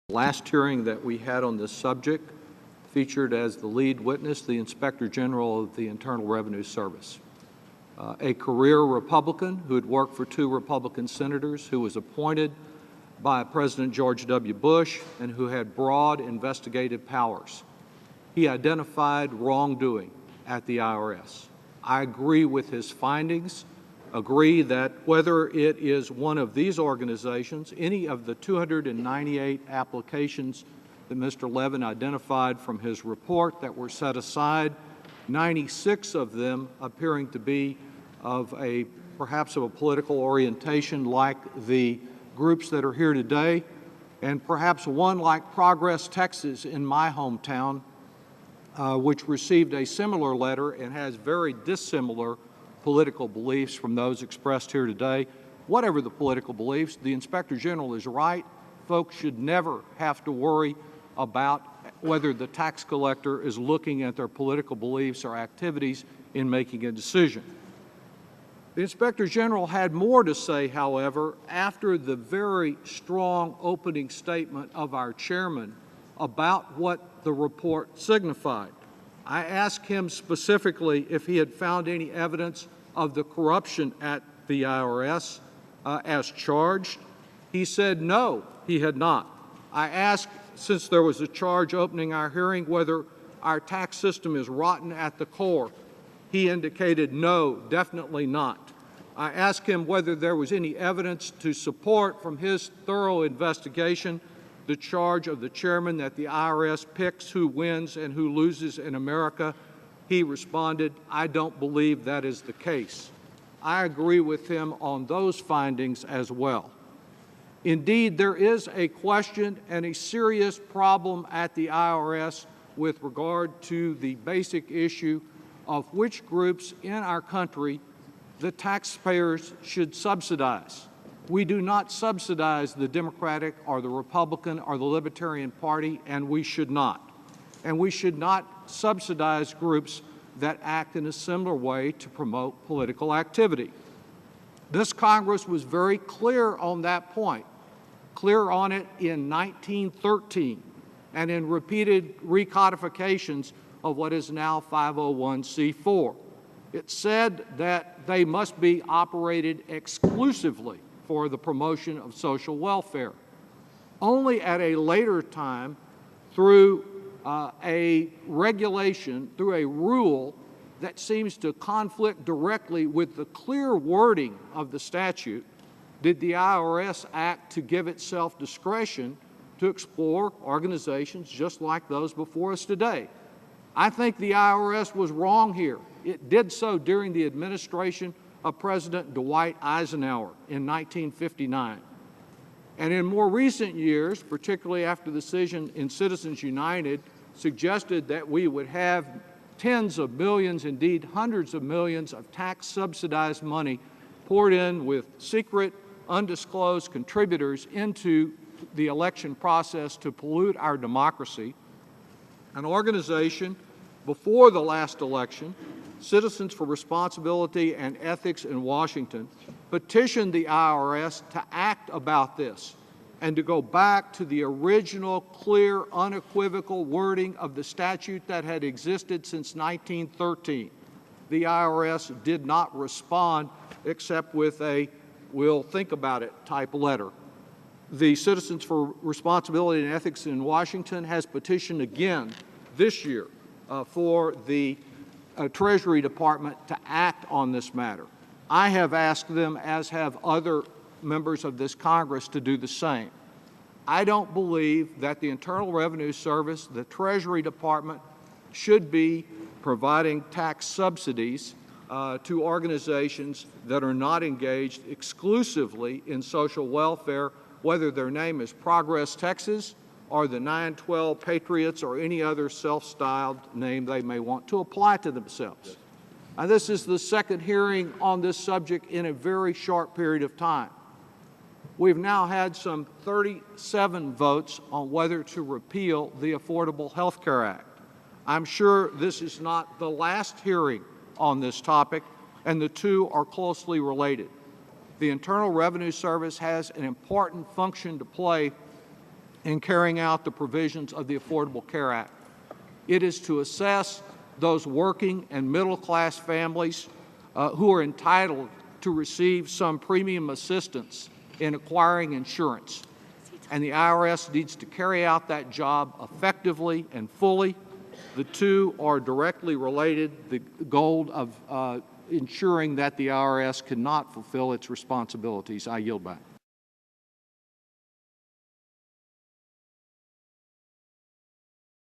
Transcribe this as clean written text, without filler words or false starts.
Last hearing that we had on this subject featured as the lead witness the Inspector General of the Internal Revenue Service, a career Republican who had worked for 2 Republican senators, who was appointed by President George W. Bush and who had broad investigative powers. He identified wrongdoing at the IRS. I agree with his findings, agree that whether it is one of these organizations, any of the 298 applications that Mr. Levin identified from his report that were set aside, 96 of them appearing to be of perhaps of a political orientation like the groups that are here today, and perhaps one like Progress Texas in my hometown, which received a similar letter and has very dissimilar political beliefs from those expressed here today. Whatever the political beliefs, the Inspector General is right. Folks should never have to worry about whether the tax collector is looking at their political beliefs or activities in making a decision. The Inspector General had more to say, however, after the very strong opening statement of our chairman about what the report signified. I asked him specifically if he had found any evidence of the corruption at the IRS as charged. He said no, he had not. I asked, since there was a charge opening our hearing, whether our tax system is rotten at the core. He indicated no, definitely not. I asked him whether there was any evidence to support from his thorough investigation the charge of the chairman that the IRS picks who wins and who loses in America. He responded, I don't believe that is the case. I agree with him on those findings as well. Indeed, there is a question and a serious problem at the IRS with regard to the basic issue of which groups in our country the taxpayers should subsidize. We do not subsidize the Democratic or the Republican or the Libertarian Party, and we should not. And we should not subsidize groups that act in a similar way to promote political activity. This Congress was very clear on that point, clear on it in 1913 and in repeated recodifications of what is now 501c4. It said that they must be operated exclusively for the promotion of social welfare. Only at a later time, through a regulation, through a rule that seems to conflict directly with the clear wording of the statute, did the IRS act to give itself discretion to explore organizations just like those before us today. I think the IRS was wrong here. It did so during the administration of President Dwight Eisenhower in 1959. And in more recent years, particularly after the decision in Citizens United, suggested that we would have tens of millions, indeed hundreds of millions of tax-subsidized money poured in with secret, undisclosed contributors into the election process to pollute our democracy. An organization before the last election, Citizens for Responsibility and Ethics in Washington, petitioned the IRS to act about this and to go back to the original, clear, unequivocal wording of the statute that had existed since 1913. The IRS did not respond except with a "we'll think about it" type letter. The Citizens for Responsibility and Ethics in Washington has petitioned again this year for the Treasury Department to act on this matter. I have asked them, as have other members of this Congress, to do the same. I don't believe that the Internal Revenue Service, the Treasury Department, should be providing tax subsidies to organizations that are not engaged exclusively in social welfare, whether their name is Progress Texas or the 912 Patriots or any other self-styled name they may want to apply to themselves. Now, this is the second hearing on this subject in a very short period of time. We've now had some 37 votes on whether to repeal the Affordable Health Care Act. I'm sure this is not the last hearing on this topic, and the two are closely related. The Internal Revenue Service has an important function to play in carrying out the provisions of the Affordable Care Act. It is to assess those working and middle-class families who are entitled to receive some premium assistance in acquiring insurance. And the IRS needs to carry out that job effectively and fully. The two are directly related. The goal of ensuring that the IRS cannot fulfill its responsibilities. I yield back.